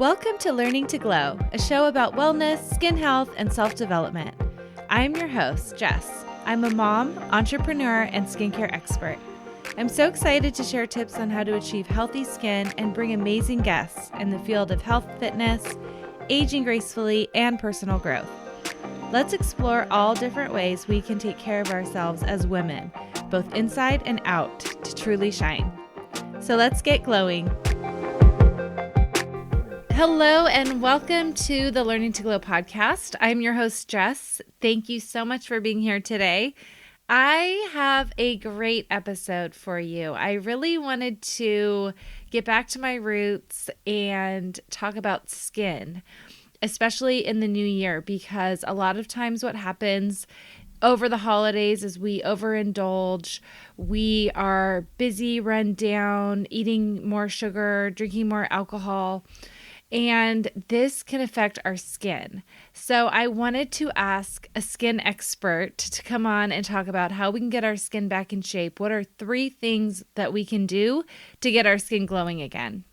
Welcome to Learning to Glow, a show about wellness, skin health, and self-development. I'm your host, Jess. I'm a mom, entrepreneur, and skincare expert. I'm so excited to share tips on how to achieve healthy skin and bring amazing guests in the field of health, fitness, aging gracefully, and personal growth. Let's explore all different ways we can take care of ourselves as women, both inside and out, to truly shine. So let's get glowing. Hello and welcome to the Learning to Glow podcast. I'm your host, Jess. Thank you so much for being here today. I have a great episode for you. I really wanted to get back to my roots and talk about skin, especially in the new year, because a lot of times what happens over the holidays is we overindulge. We are busy, run down, eating more sugar, drinking more alcohol, and this can affect our skin. So I wanted to ask a skin expert to come on and talk about how we can get our skin back in shape. What are 3 things that we can do to get our skin glowing again?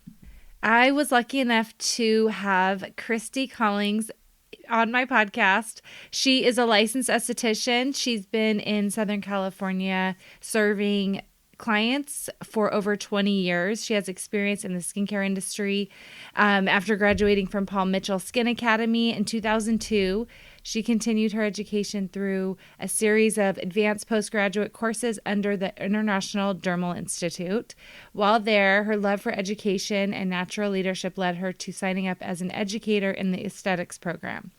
I was lucky enough to have Kristi Collings on my podcast. She is a licensed esthetician. She's been in Southern California serving clients for over 20 years. She has experience in the skincare industry. After graduating from Paul Mitchell Skin Academy in 2002, she continued her education through a series of advanced postgraduate courses under the International Dermal Institute. While there, her love for education and natural leadership led her to signing up as an educator in the aesthetics program.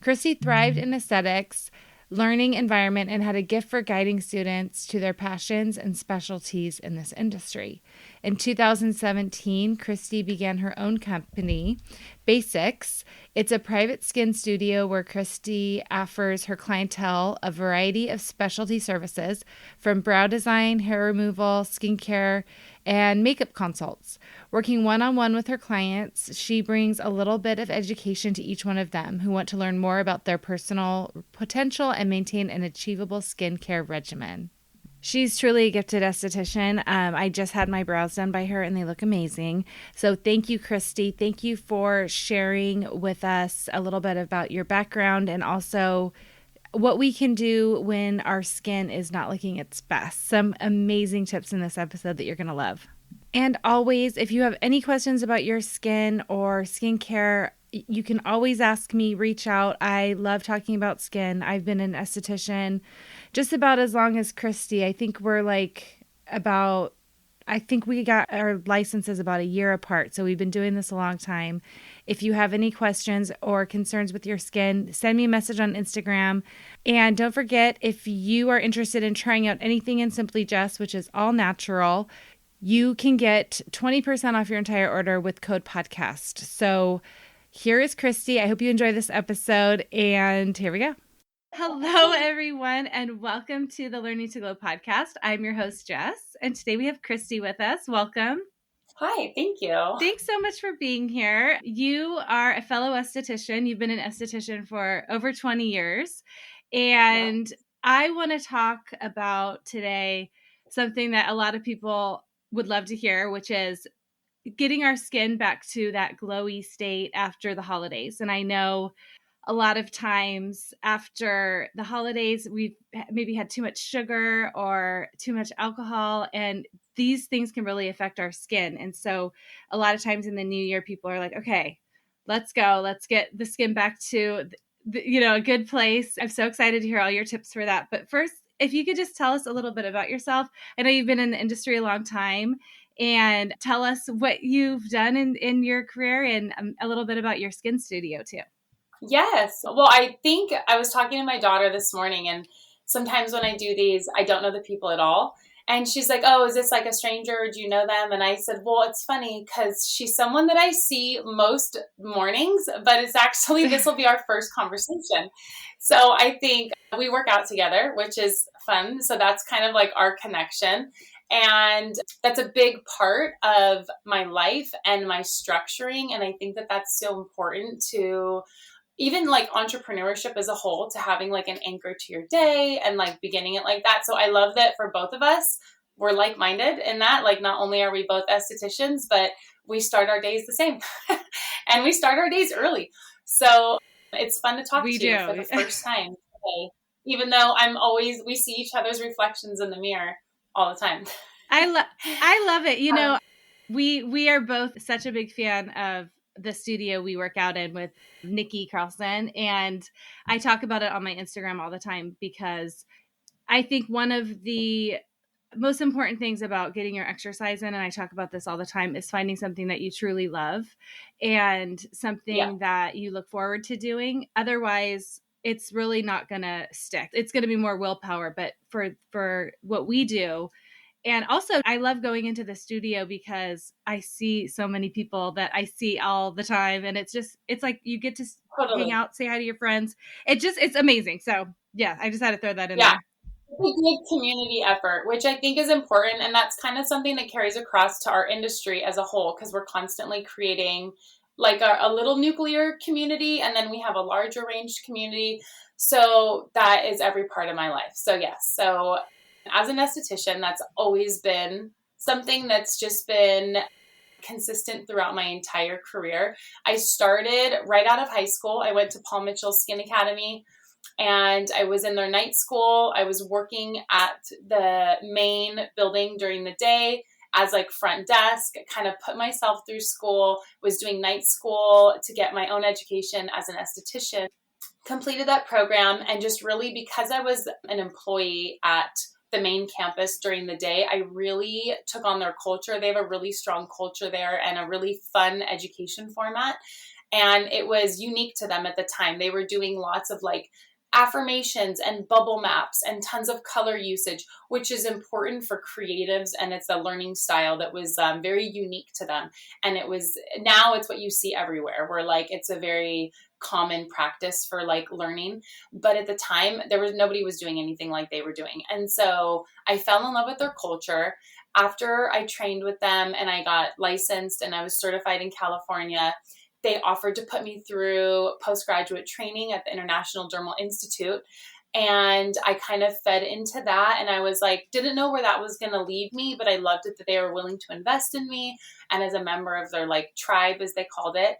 Kristi thrived in aesthetics learning environment and had a gift for guiding students to their passions and specialties in this industry. In 2017, Kristi began her own company, BVSIIXX. It's a private skin studio where Kristi offers her clientele a variety of specialty services from brow design, hair removal, skincare, and makeup consults. Working one-on-one with her clients, she brings a little bit of education to each one of them who want to learn more about their personal potential and maintain an achievable skincare regimen. She's truly a gifted esthetician. I just had my brows done by her and they look amazing. So thank you, Kristi. Thank you for sharing with us a little bit about your background and also what we can do when our skin is not looking its best. Some amazing tips in this episode that you're going to love. And always, if you have any questions about your skin or skincare, you can always ask me, reach out. I love talking about skin. I've been an esthetician just about as long as Kristi. I think we got our licenses about a year apart. So we've been doing this a long time. If you have any questions or concerns with your skin, send me a message on Instagram. And don't forget, if you are interested in trying out anything in Simply Jess, which is all natural, you can get 20% off your entire order with code podcast. So here is Kristi. I hope you enjoy this episode, and here we go. Hello, everyone, and welcome to the Learning to Glow podcast. I'm your host, Jess, and today we have Kristi with us. Welcome. Hi, thank you. Thanks so much for being here. You are a fellow esthetician. You've been an esthetician for over 20 years, and I want to talk about today something that a lot of people would love to hear, which is getting our skin back to that glowy state after the holidays. And I know a lot of times after the holidays, we've maybe had too much sugar or too much alcohol, and these things can really affect our skin. And so a lot of times in the new year, people are like, okay, let's go. Let's get the skin back to, a good place. I'm so excited to hear all your tips for that. But first, if you could just tell us a little bit about yourself. I know you've been in the industry a long time, and tell us what you've done in your career and a little bit about your skin studio too. Yes. Well, I think I was talking to my daughter this morning, and sometimes when I do these, I don't know the people at all. And she's like, oh, is this like a stranger? Do you know them? And I said, well, it's funny because she's someone that I see most mornings, but it's actually, this will be our first conversation. So I think we work out together, which is fun. So that's kind of like our connection. And that's a big part of my life and my structuring. And I think that that's so important to even like entrepreneurship as a whole, to having like an anchor to your day and like beginning it like that. So I love that for both of us, we're like-minded in that. Like, not only are we both estheticians, but we start our days the same and we start our days early. So it's fun to talk We to you do. for the first time today, even though we see each other's reflections in the mirror all the time. I love it. You know, we are both such a big fan of the studio we work out in with Nikki Carlson. And I talk about it on my Instagram all the time because I think one of the most important things about getting your exercise in, and I talk about this all the time, is finding something that you truly love and Yeah, something that you look forward to doing. Otherwise, it's really not going to stick. It's going to be more willpower. But for what we do, and also, I love going into the studio because I see so many people that I see all the time. And it's like you get to hang totally. out, say hi to your friends. It's amazing. So, yeah, I just had to throw that in Yeah. there. It's a good community effort, which I think is important. And that's kind of something that carries across to our industry as a whole, because we're constantly creating like a little nuclear community, and then we have a larger range community. So that is every part of my life. So, yes. So, as an esthetician, that's always been something that's just been consistent throughout my entire career. I started right out of high school. I went to Paul Mitchell Skin Academy and I was in their night school. I was working at the main building during the day as like front desk, kind of put myself through school, was doing night school to get my own education as an esthetician, completed that program. And just really, because I was an employee at the main campus during the day, I really took on their culture. They have a really strong culture there and a really fun education format. And it was unique to them at the time. They were doing lots of like affirmations and bubble maps and tons of color usage, which is important for creatives. And it's a learning style that was very unique to them. And now it's what you see everywhere, where like it's a very common practice for like learning. But at the time, nobody was doing anything like they were doing. And so I fell in love with their culture. After I trained with them and I got licensed and I was certified in California, they offered to put me through postgraduate training at the International Dermal Institute. And I kind of fed into that. And I was like, didn't know where that was going to lead me, but I loved it that they were willing to invest in me. And as a member of their like tribe, as they called it,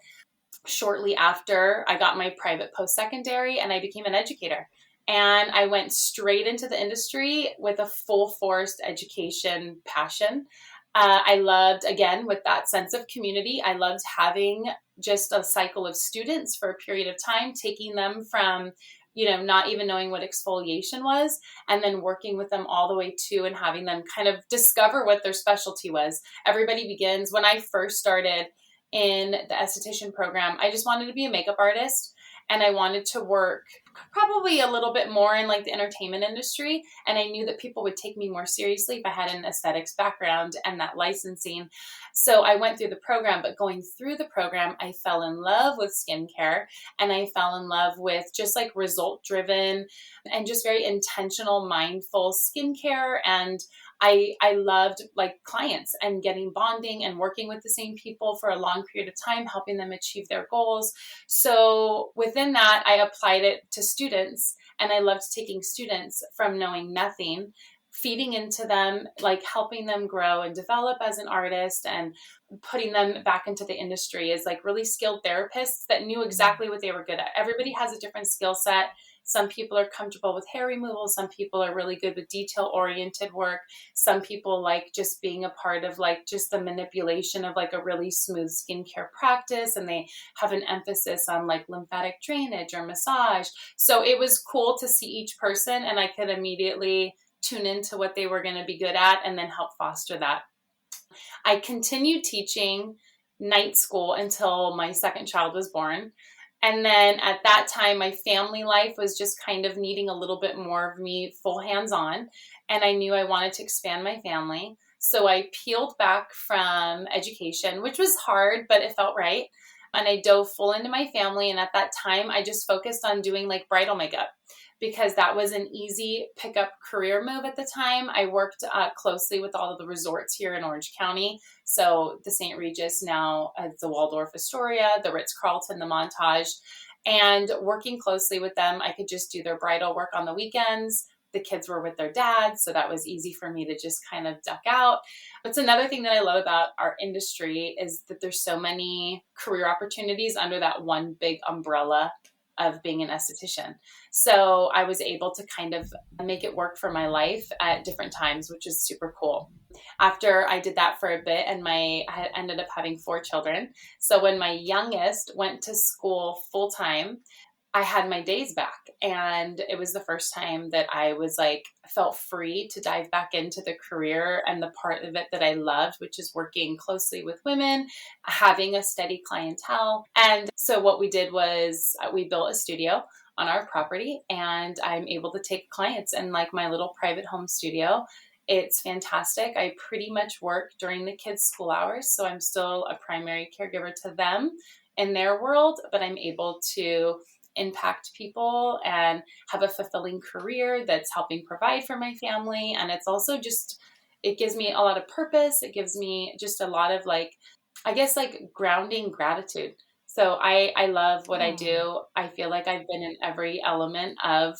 shortly after I got my private post-secondary and I became an educator. And I went straight into the industry with a full force education passion. I loved, again, with that sense of community, I loved having just a cycle of students for a period of time, taking them from, not even knowing what exfoliation was, and then working with them all the way to and having them kind of discover what their specialty was. Everybody begins, when I first started in the esthetician program, I just wanted to be a makeup artist. And I wanted to work probably a little bit more in like the entertainment industry. And I knew that people would take me more seriously if I had an aesthetics background and that licensing. So I went through the program, but going through the program, I fell in love with skincare and I fell in love with just like result driven and just very intentional, mindful skincare. And I loved like clients and getting bonding and working with the same people for a long period of time, helping them achieve their goals. So within that, I applied it to students, and I loved taking students from knowing nothing, feeding into them, like helping them grow and develop as an artist and putting them back into the industry as like really skilled therapists that knew exactly what they were good at. Everybody has a different skill set. Some people are comfortable with hair removal. Some people are really good with detail-oriented work. Some people like just being a part of like just the manipulation of like a really smooth skincare practice. And they have an emphasis on like lymphatic drainage or massage. So it was cool to see each person, and I could immediately tune into what they were going to be good at and then help foster that. I continued teaching night school until my second child was born. And then at that time, my family life was just kind of needing a little bit more of me full hands-on. And I knew I wanted to expand my family. So I peeled back from education, which was hard, but it felt right. And I dove full into my family. And at that time, I just focused on doing like bridal makeup because that was an easy pickup career move at the time. I worked closely with all of the resorts here in Orange County. So the St. Regis, now the Waldorf Astoria, the Ritz-Carlton, the Montage, and working closely with them, I could just do their bridal work on the weekends, the kids were with their dads, so that was easy for me to just kind of duck out. But another thing that I love about our industry is that there's so many career opportunities under that one big umbrella of being an esthetician. So I was able to kind of make it work for my life at different times, which is super cool. After I did that for a bit, and I had ended up having 4 children. So when my youngest went to school full time, I had my days back, and it was the first time that I was like, felt free to dive back into the career and the part of it that I loved, which is working closely with women, having a steady clientele. And so what we did was we built a studio on our property, and I'm able to take clients in like my little private home studio. It's fantastic. I pretty much work during the kids' school hours, so I'm still a primary caregiver to them in their world, but I'm able to impact people and have a fulfilling career that's helping provide for my family. And it's also just, it gives me a lot of purpose. It gives me just a lot of like, I guess like grounding gratitude. So I love what I do. I feel like I've been in every element of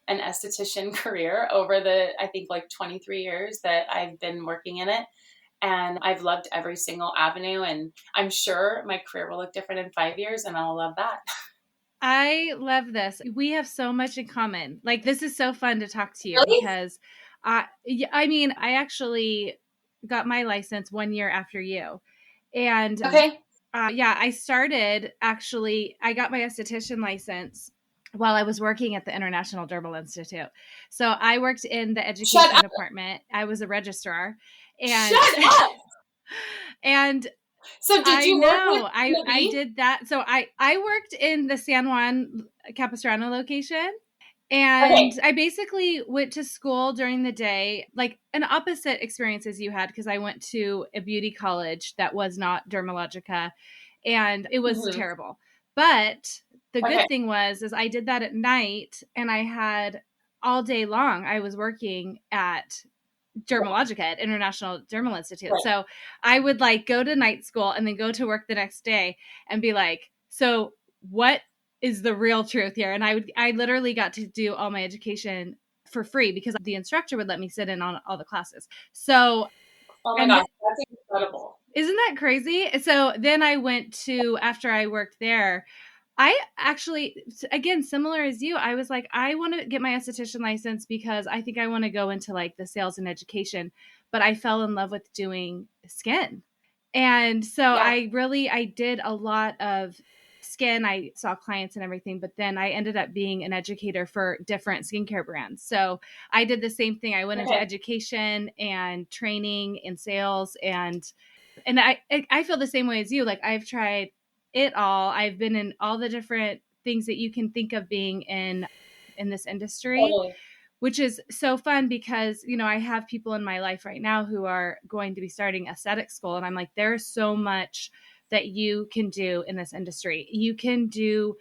an esthetician career over I think like 23 years that I've been working in it. And I've loved every single avenue. And I'm sure my career will look different in 5 years, and I'll love that. I love this. We have so much in common. Like, this is so fun to talk to you Really? because I mean, I actually got my license 1 year after you. And Okay. I started actually, I got my esthetician license while I was working at the International Dermal Institute. So I worked in the education department. I was a registrar. And Shut up. and So did you work with I did that. So I worked in the San Juan Capistrano location. And I basically went to school during the day, like an opposite experience as you had, because I went to a beauty college that was not Dermalogica, and it was terrible. But the good thing is I did that at night, and I had all day long, I was working at Dermalogica at International Dermal Institute. Right. So I would like go to night school and then go to work the next day and be like, so what is the real truth here? And I literally got to do all my education for free because the instructor would let me sit in on all the classes. So, oh my gosh, that's incredible. Isn't that crazy? So then I went to, after I worked there, I actually, again, similar as you, I was like, I want to get my esthetician license because I think I want to go into like the sales and education, but I fell in love with doing skin. And so I did a lot of skin. I saw clients and everything, but then I ended up being an educator for different skincare brands. So I did the same thing. I went into education and training and sales, and I feel the same way as you. Like, I've tried it all. I've been in all the different things that you can think of being in this industry, which is so fun because, you know, I have people in my life right now who are going to be starting aesthetic school. And I'm like, there's so much that you can do in this industry. You can do,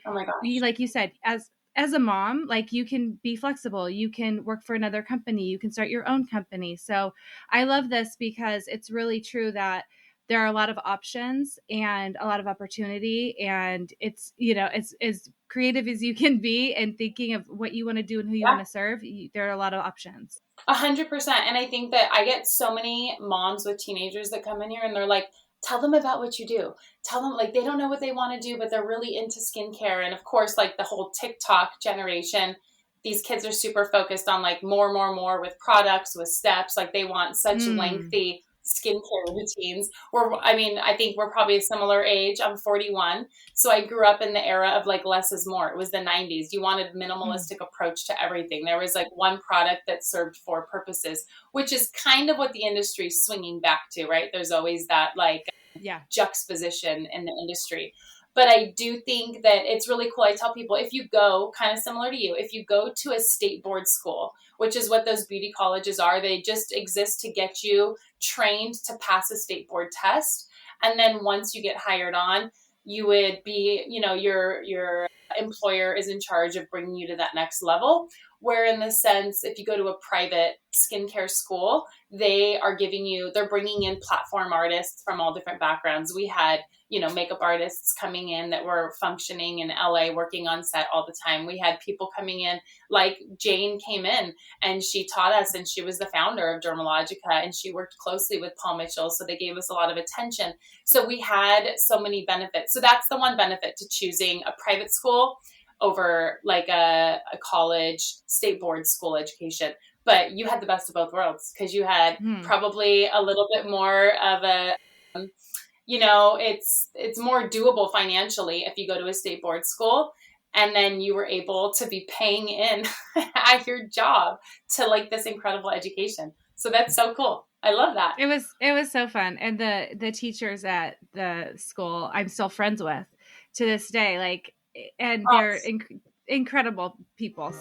like you said, as a mom, like you can be flexible. You can work for another company. You can start your own company. So I love this because it's really true that there are a lot of options and a lot of opportunity, and it's, you know, it's as creative as you can be and thinking of what you want to do and who you want to serve. There are a lot of options. 100%. And I think that I get so many moms with teenagers that come in here and they're like, tell them about what you do. Tell them, like, they don't know what they want to do, but they're really into skincare. And of course, like the whole TikTok generation, these kids are super focused on like more with products, with steps. Like they want such lengthy skincare routines. I think we're probably a similar age. I'm 41. So I grew up in the era of like less is more. It was the 90s. You wanted minimalistic approach to everything. There was like one product that served 4 purposes, which is kind of what the industry is swinging back to, right? There's always that like juxtaposition in the industry. But I do think that it's really cool. I tell people, if you go, kind of similar to you, if you go to a state board school, which is what those beauty colleges are, they just exist to get you trained to pass a state board test. And then once you get hired on, you would be, you know, your employer is in charge of bringing you to that next level. where in the sense, if you go to a private skincare school, they're bringing in platform artists from all different backgrounds. We had, makeup artists coming in that were functioning in LA, working on set all the time. We had people coming in, like Jane came in and she taught us, and she was the founder of Dermalogica, and she worked closely with Paul Mitchell. So they gave us a lot of attention. So we had so many benefits. So that's the one benefit to choosing a private school over like a college state board school education. But you had the best of both worlds, because you had probably a little bit more of a, it's more doable financially if you go to a state board school. And then you were able to be paying in at your job to like this incredible education. So that's so cool. I love that. It was so fun. And the teachers at the school I'm still friends with to this day, like, and they're incredible people.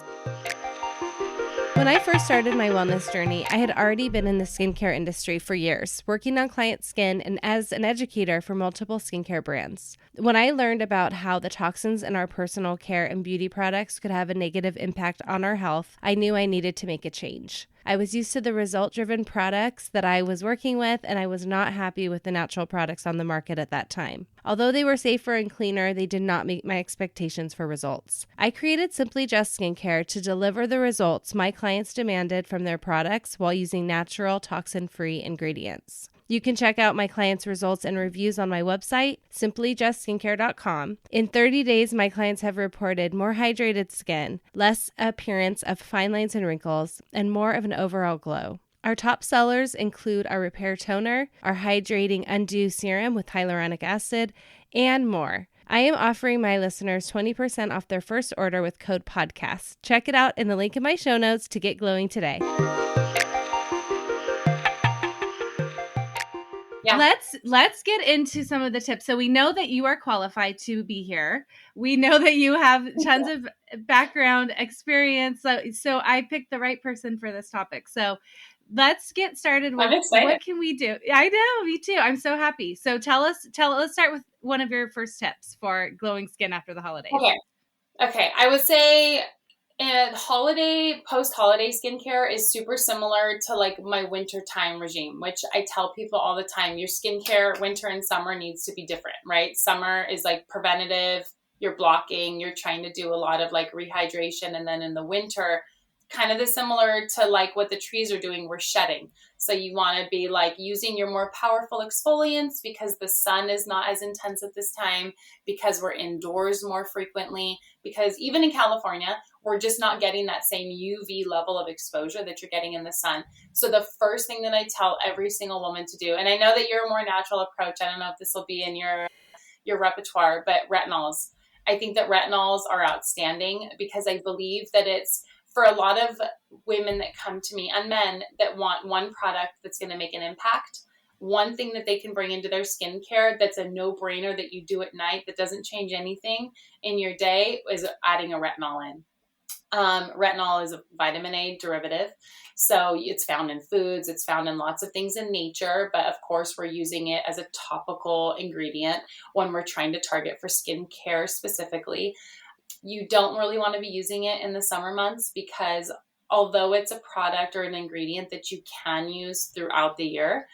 When I first started my wellness journey, I had already been in the skincare industry for years, working on client skin and as an educator for multiple skincare brands. When I learned about how the toxins in our personal care and beauty products could have a negative impact on our health, I knew I needed to make a change. I was used to the result-driven products that I was working with, and I was not happy with the natural products on the market at that time. Although they were safer and cleaner, they did not meet my expectations for results. I created Simply Just Skincare to deliver the results my clients demanded from their products while using natural, toxin-free ingredients. You can check out my clients' results and reviews on my website, simplyjustskincare.com. In 30 days, my clients have reported more hydrated skin, less appearance of fine lines and wrinkles, and more of an overall glow. Our top sellers include our Repair Toner, our Hydrating Undo Serum with hyaluronic acid, and more. I am offering my listeners 20% off their first order with code PODCAST. Check it out in the link in my show notes to get glowing today. Yeah. Let's get into some of the tips. So we know that you are qualified to be here. We know that you have tons of background experience. So I picked the right person for this topic. So let's get started with what can we do? I know, me too. I'm so happy. So let's start with one of your first tips for glowing skin after the holidays. Okay. I would say post-holiday skincare is super similar to like my winter time regime, which I tell people all the time. Your skincare winter and summer needs to be different, right? Summer is like preventative. You're blocking, you're trying to do a lot of like rehydration. And then in the winter, kind of similar to like what the trees are doing, we're shedding. So you want to be like using your more powerful exfoliants because the sun is not as intense at this time, because we're indoors more frequently, because even in California, we're just not getting that same UV level of exposure that you're getting in the sun. So the first thing that I tell every single woman to do, and I know that you're a more natural approach, I don't know if this will be in your repertoire, but retinols. I think that retinols are outstanding because I believe that it's for a lot of women that come to me and men that want one product that's going to make an impact. One thing that they can bring into their skincare that's a no-brainer that you do at night that doesn't change anything in your day is adding a retinol in. Retinol is a vitamin A derivative. So it's found in foods, it's found in lots of things in nature, but of course we're using it as a topical ingredient when we're trying to target for skincare specifically. You don't really want to be using it in the summer months because although it's a product or an ingredient that you can use throughout the year,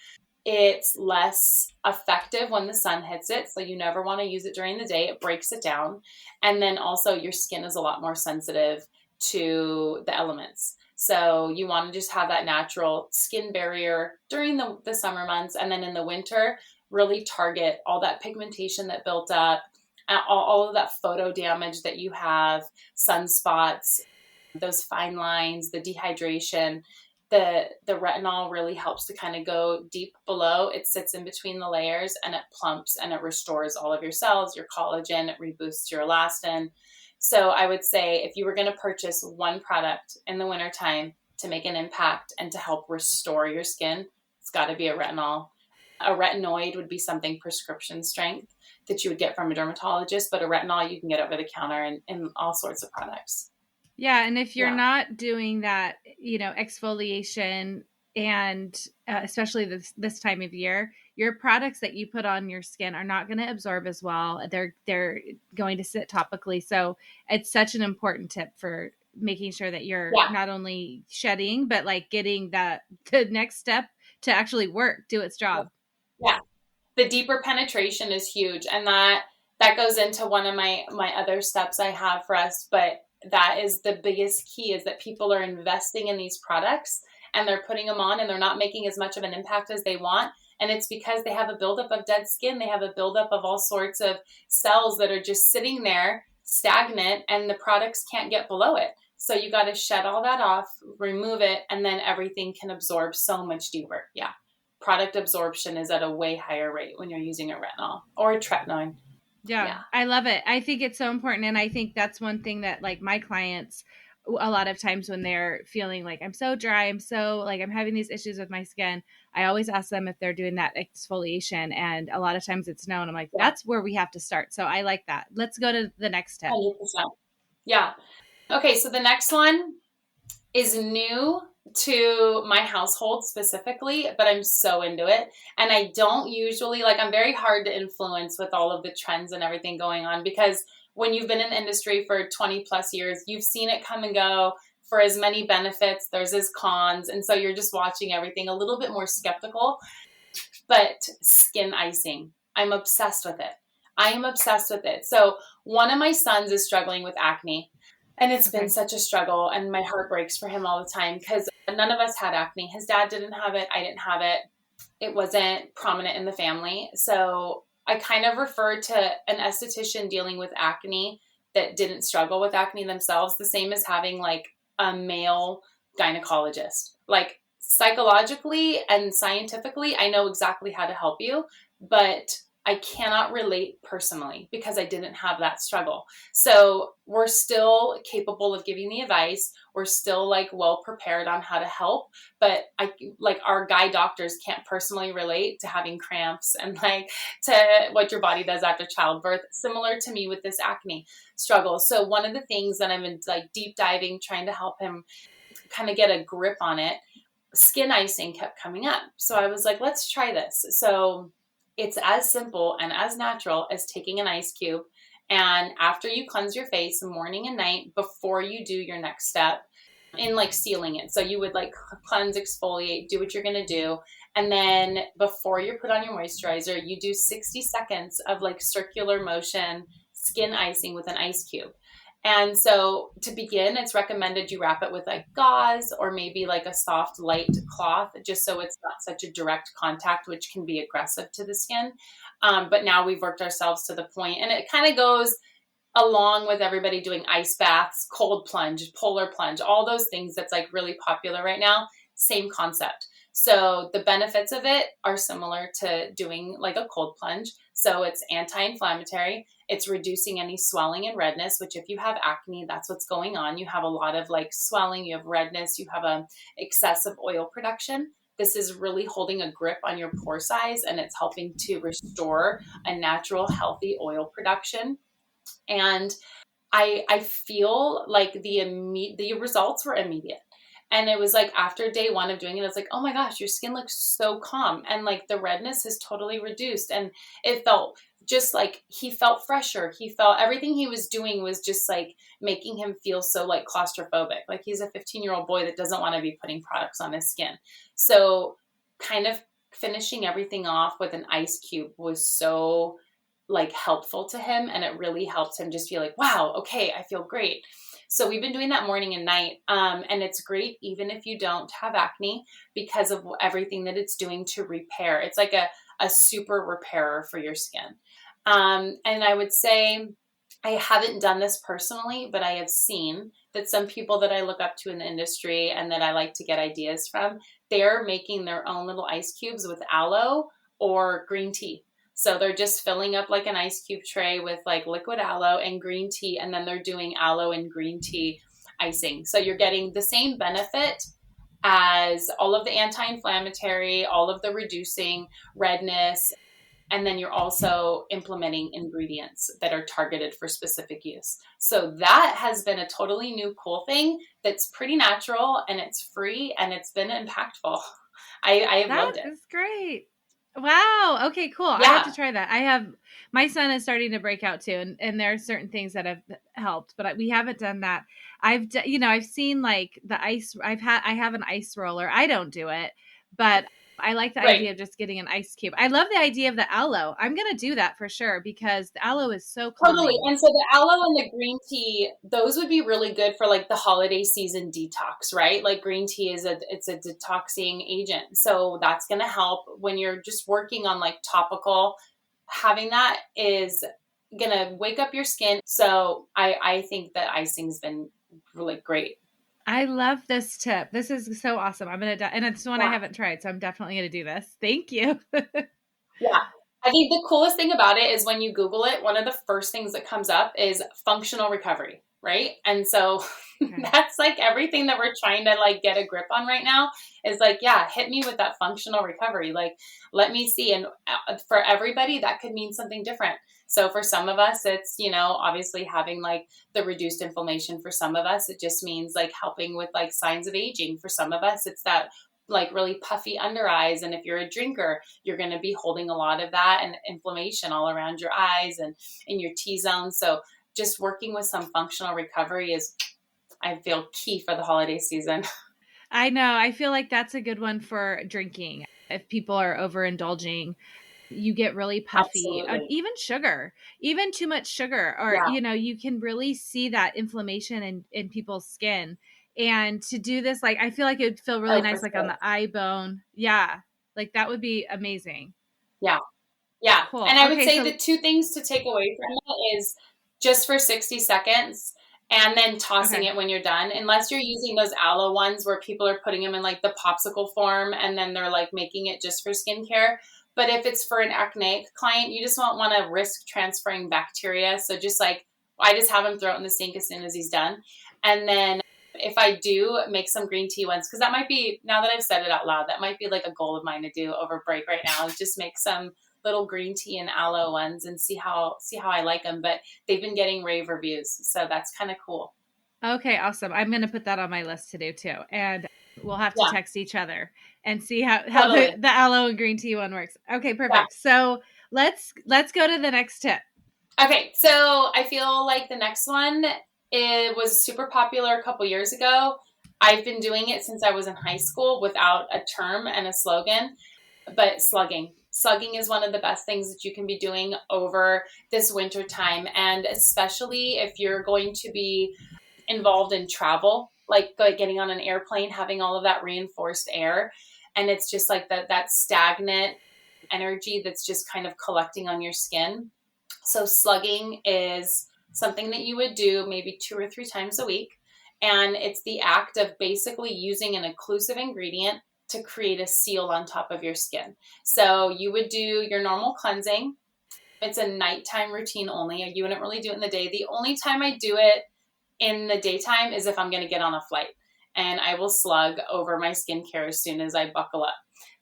it's less effective when the sun hits it. So you never want to use it during the day. It breaks it down. And then also your skin is a lot more sensitive to the elements. So you want to just have that natural skin barrier during the summer months. And then in the winter, really target all that pigmentation that built up, all of that photo damage that you have, sunspots, those fine lines, the dehydration. The retinol really helps to kind of go deep below. It sits in between the layers and it plumps and it restores all of your cells, your collagen, it reboosts your elastin. So I would say if you were going to purchase one product in the wintertime to make an impact and to help restore your skin, it's got to be a retinol. A retinoid would be something prescription strength that you would get from a dermatologist, but a retinol you can get over the counter in all sorts of products. Yeah. And if you're not doing that, exfoliation and especially this time of year, your products that you put on your skin are not going to absorb as well. They're going to sit topically. So it's such an important tip for making sure that you're Yeah. not only shedding, but like getting the next step to actually work, do its job. Yeah. The deeper penetration is huge. And that goes into one of my other steps I have for us. But that is the biggest key, is that people are investing in these products and they're putting them on and they're not making as much of an impact as they want. And it's because they have a buildup of dead skin. They have a buildup of all sorts of cells that are just sitting there stagnant, and the products can't get below it. So you got to shed all that off, remove it, and then everything can absorb so much deeper. Yeah. Product absorption is at a way higher rate when you're using a retinol or a tretinoin. Yeah, I love it. I think it's so important. And I think that's one thing that like my clients, a lot of times when they're feeling like I'm so dry, I'm having these issues with my skin, I always ask them if they're doing that exfoliation. And a lot of times it's no. And I'm like, that's where we have to start. So I like that. Let's go to the next step. 100%. Yeah. Okay. So the next one is new to my household specifically, but I'm so into it. And I don't usually, I'm very hard to influence with all of the trends and everything going on, because when you've been in the industry for 20 plus years, you've seen it come and go. For as many benefits, there's as cons. And so you're just watching everything a little bit more skeptical. But skin icing, I'm obsessed with it. I am obsessed with it. So one of my sons is struggling with acne. And it's been such a struggle, and my heart breaks for him all the time, because none of us had acne. His dad didn't have it. I didn't have it. It wasn't prominent in the family. So I kind of refer to an esthetician dealing with acne that didn't struggle with acne themselves, the same as having like a male gynecologist. Like psychologically and scientifically, I know exactly how to help you, but I cannot relate personally because I didn't have that struggle. So we're still capable of giving the advice. We're still well prepared on how to help, but our guy doctors can't personally relate to having cramps and to what your body does after childbirth, similar to me with this acne struggle. So one of the things that I'm in deep diving, trying to help him kind of get a grip on it, skin icing kept coming up. So I was like, let's try this. So it's as simple and as natural as taking an ice cube, and after you cleanse your face morning and night before you do your next step in sealing it. So you would cleanse, exfoliate, do what you're going to do. And then before you put on your moisturizer, you do 60 seconds of circular motion skin icing with an ice cube. And so to begin, it's recommended you wrap it with gauze or maybe a soft, light cloth, just so it's not such a direct contact, which can be aggressive to the skin. But now we've worked ourselves to the point, and it kind of goes along with everybody doing ice baths, cold plunge, polar plunge, all those things that's really popular right now. Same concept. So the benefits of it are similar to doing a cold plunge. So it's anti-inflammatory. It's reducing any swelling and redness, which if you have acne, that's what's going on. You have a lot of swelling, you have redness, you have a excessive oil production. This is really holding a grip on your pore size, and it's helping to restore a natural, healthy oil production. And I feel the results were immediate. And it was after day one of doing it, I was oh my gosh, your skin looks so calm. And the redness is totally reduced. And it felt just he felt fresher. He felt everything he was doing was just making him feel so claustrophobic. He's a 15-year-old boy that doesn't want to be putting products on his skin. So kind of finishing everything off with an ice cube was so helpful to him. And it really helped him just feel wow, okay, I feel great. So we've been doing that morning and night. And it's great even if you don't have acne, because of everything that it's doing to repair. It's a super repairer for your skin. And I would say, I haven't done this personally, but I have seen that some people that I look up to in the industry and that I like to get ideas from, they're making their own little ice cubes with aloe or green tea. So they're just filling up an ice cube tray with liquid aloe and green tea, and then they're doing aloe and green tea icing. So you're getting the same benefit as all of the anti-inflammatory, all of the reducing redness, and then you're also implementing ingredients that are targeted for specific use. So that has been a totally new cool thing that's pretty natural, and it's free, and it's been impactful. I have loved it. That is great. Wow. Okay, cool. Yeah. I have to try that. My son is starting to break out too. And there are certain things that have helped, but we haven't done that. I've seen like the ice. I have an ice roller. I don't do it, but I like the Right. idea of just getting an ice cube. I love the idea of the aloe. I'm going to do that for sure because the aloe is so Totally. calming. And so the aloe and the green tea, those would be really good for like the holiday season detox, right? Like green tea it's a detoxing agent. So that's going to help when you're just working on like topical. Having that is going to wake up your skin. So I think that icing's been really great. I love this tip. This is so awesome. I'm going to, and it's one I Yeah. haven't tried. So I'm definitely going to do this. Thank you. Yeah. I think the coolest thing about it is when you Google it, one of the first things that comes up is functional recovery, right? And so Okay. that's like everything that we're trying to like get a grip on right now is like, yeah, hit me with that functional recovery. Like, let me see. And for everybody, that could mean something different. So for some of us, it's, obviously having like the reduced inflammation. For some of us, it just means like helping with like signs of aging. For some of us, it's that like really puffy under eyes. And if you're a drinker, you're going to be holding a lot of that and inflammation all around your eyes and in your T-zone. So just working with some functional recovery is, I feel, key for the holiday season. I know. I feel like that's a good one for drinking. If people are overindulging, you get really puffy. Absolutely. Even too much sugar, or, Yeah. you can really see that inflammation in people's skin. And to do this, like, I feel like it would feel really Oh, for nice, like on sure. the eye bone. Yeah. Like that would be amazing. Yeah. Yeah. Cool. And I would Okay. say So, the two things to take away from it is just for 60 seconds and then tossing okay. it when you're done, unless you're using those aloe ones where people are putting them in like the popsicle form and then they're like making it just for skincare. But if it's for an acne client, you just won't want to risk transferring bacteria. So just like, I just have him throw it in the sink as soon as he's done. And then if I do make some green tea ones, because that might be, now that I've said it out loud, that might be like a goal of mine to do over break right now, is just make some little green tea and aloe ones and see how I like them. But they've been getting rave reviews, so that's kind of cool. Okay, awesome. I'm going to put that on my list to do too. And we'll have to Yeah, text each other and see how totally. the aloe and green tea one works. Okay, Yeah. perfect. So let's go to the next tip. Okay, so I feel like the next one, it was super popular a couple years ago. I've been doing it since I was in high school without a term and a slogan, but slugging. Slugging is one of the best things that you can be doing over this winter time. And especially if you're going to be involved in travel, like getting on an airplane, having all of that reinforced air. And it's just like that stagnant energy that's just kind of collecting on your skin. So slugging is something that you would do maybe 2 or 3 times a week. And it's the act of basically using an occlusive ingredient to create a seal on top of your skin. So you would do your normal cleansing. It's a nighttime routine only. You wouldn't really do it in the day. The only time I do it in the daytime is if I'm going to get on a flight, and I will slug over my skincare as soon as I buckle up,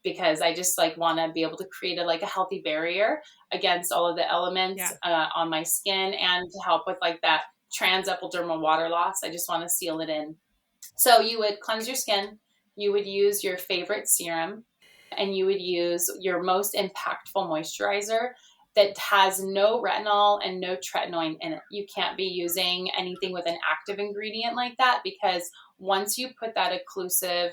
because I just like want to be able to create a healthy barrier against all of the elements on my skin, and to help with like that transepidermal water loss. I just want to seal it in. So you would cleanse your skin, you would use your favorite serum, and you would use your most impactful moisturizer that has no retinol and no tretinoin in it. You can't be using anything with an active ingredient like that, because once you put that occlusive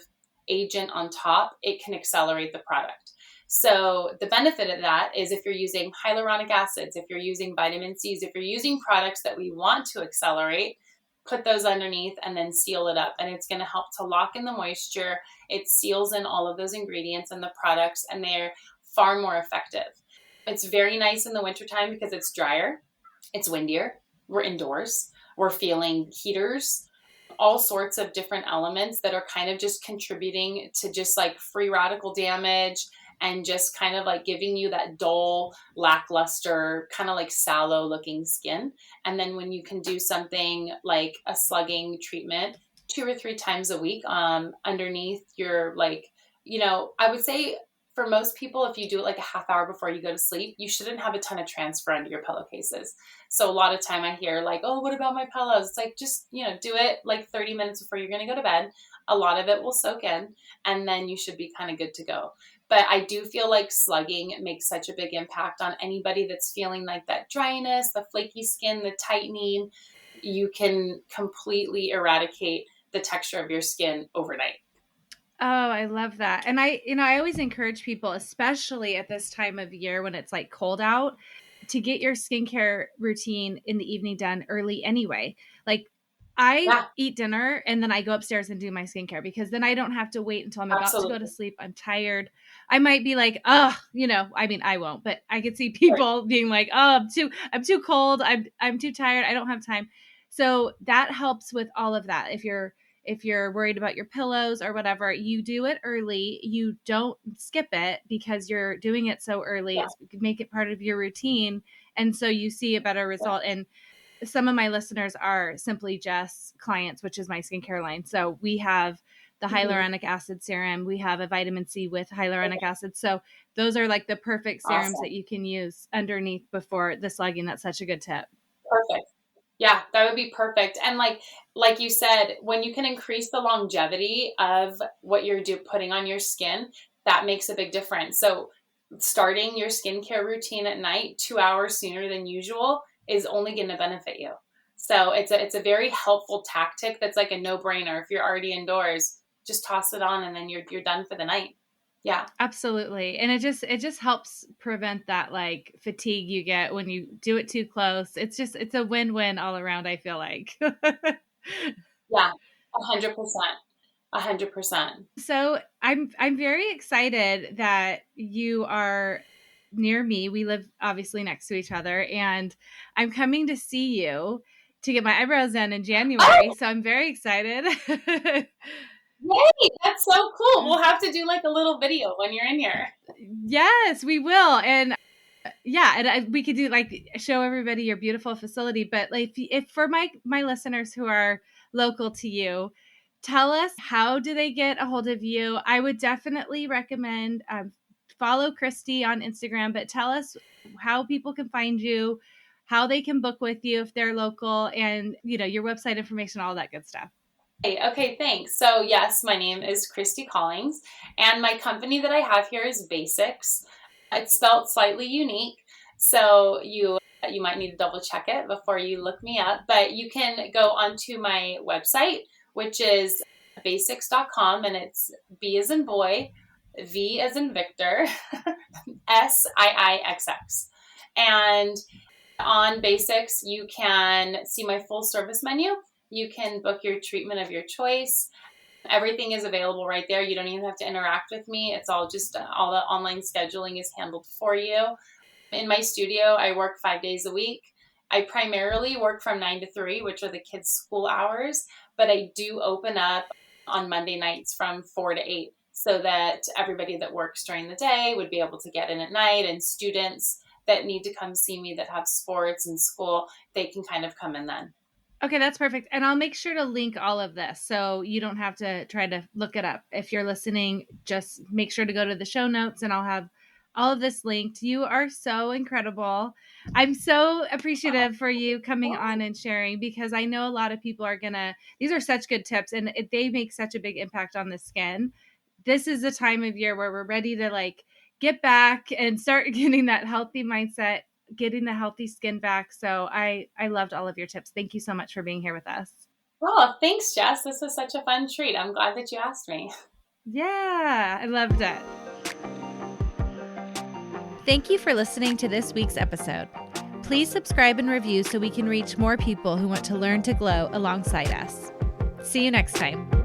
agent on top, it can accelerate the product. So the benefit of that is if you're using hyaluronic acids, if you're using vitamin C's, if you're using products that we want to accelerate, put those underneath and then seal it up. And it's going to help to lock in the moisture. It seals in all of those ingredients and the products, and they're far more effective. It's very nice in the wintertime because it's drier, it's windier, we're indoors, we're feeling heaters, all sorts of different elements that are kind of just contributing to just like free radical damage, and just kind of like giving you that dull, lackluster, kind of like sallow looking skin. And then when you can do something like a slugging treatment 2 or 3 times a week underneath your I would say for most people, if you do it like a half hour before you go to sleep, you shouldn't have a ton of transfer under your pillowcases. So a lot of time I hear like, oh, what about my pillows? It's like, just, do it like 30 minutes before you're going to go to bed. A lot of it will soak in, and then you should be kind of good to go. But I do feel like slugging makes such a big impact on anybody that's feeling like that dryness, the flaky skin, the tightening. you can completely eradicate the texture of your skin overnight. Oh, I love that. And I always encourage people, especially at this time of year when it's like cold out, to get your skincare routine in the evening done early anyway. Like I eat dinner and then I go upstairs and do my skincare, because then I don't have to wait until I'm about to go to sleep. I'm tired. I might be like, oh, I won't, but I could see people being like, oh, I'm too cold. I'm too tired. I don't have time. So that helps with all of that. If you're worried about your pillows or whatever, you do it early. You don't skip it because you're doing it so early. Make it part of your routine. And so you see a better result. And some of my listeners are Simply Jess clients, which is my skincare line. So we have the hyaluronic acid serum. We have a vitamin C with hyaluronic acid. So those are like the perfect serums that you can use underneath before the slugging. That's such a good tip. Perfect. Yeah, that would be perfect. And like you said, when you can increase the longevity of what you're putting on your skin, that makes a big difference. So starting your skincare routine at night 2 hours sooner than usual is only going to benefit you. So it's a very helpful tactic that's like a no-brainer. If you're already indoors, just toss it on and then you're done for the night. Yeah, absolutely. And it just helps prevent that like fatigue you get when you do it too close. It's a win-win all around, I feel like. Yeah, 100%. 100%. So I'm very excited that you are near me. We live obviously next to each other, and I'm coming to see you to get my eyebrows done in January. So I'm very excited. Yay, that's so cool. We'll have to do like a little video when you're in here. Yes, we will. And we could do like show everybody your beautiful facility. But like if for my listeners who are local to you, tell us, how do they get a hold of you? I would definitely recommend follow Kristi on Instagram, but tell us how people can find you, how they can book with you if they're local, and your website information, all that good stuff. Okay, thanks. So yes, my name is Kristi Collings, and my company that I have here is BVSIIXX. It's spelled slightly unique, so you might need to double check it before you look me up, but you can go onto my website, which is BVSIIXX.com, and it's B as in boy, V as in Victor, SIIXX. And on BVSIIXX, you can see my full service menu. You can book your treatment of your choice. Everything is available right there. You don't even have to interact with me. It's all just all the online scheduling is handled for you. In my studio, I work 5 days a week. I primarily work from 9 to 3, which are the kids' school hours, but I do open up on Monday nights from 4 to 8 so that everybody that works during the day would be able to get in at night, and students that need to come see me that have sports and school, they can kind of come in then. Okay, that's perfect. And I'll make sure to link all of this so you don't have to try to look it up. If you're listening, just make sure to go to the show notes and I'll have all of this linked. You are so incredible. I'm so appreciative for you coming on and sharing, because I know a lot of people are these are such good tips and they make such a big impact on the skin. This is the time of year where we're ready to like get back and start getting that healthy mindset, getting the healthy skin back. So I loved all of your tips. Thank you so much for being here with us. Oh, thanks, Jess. This was such a fun treat. I'm glad that you asked me. Yeah, I loved it. Thank you for listening to this week's episode. Please subscribe and review so we can reach more people who want to learn to glow alongside us. See you next time.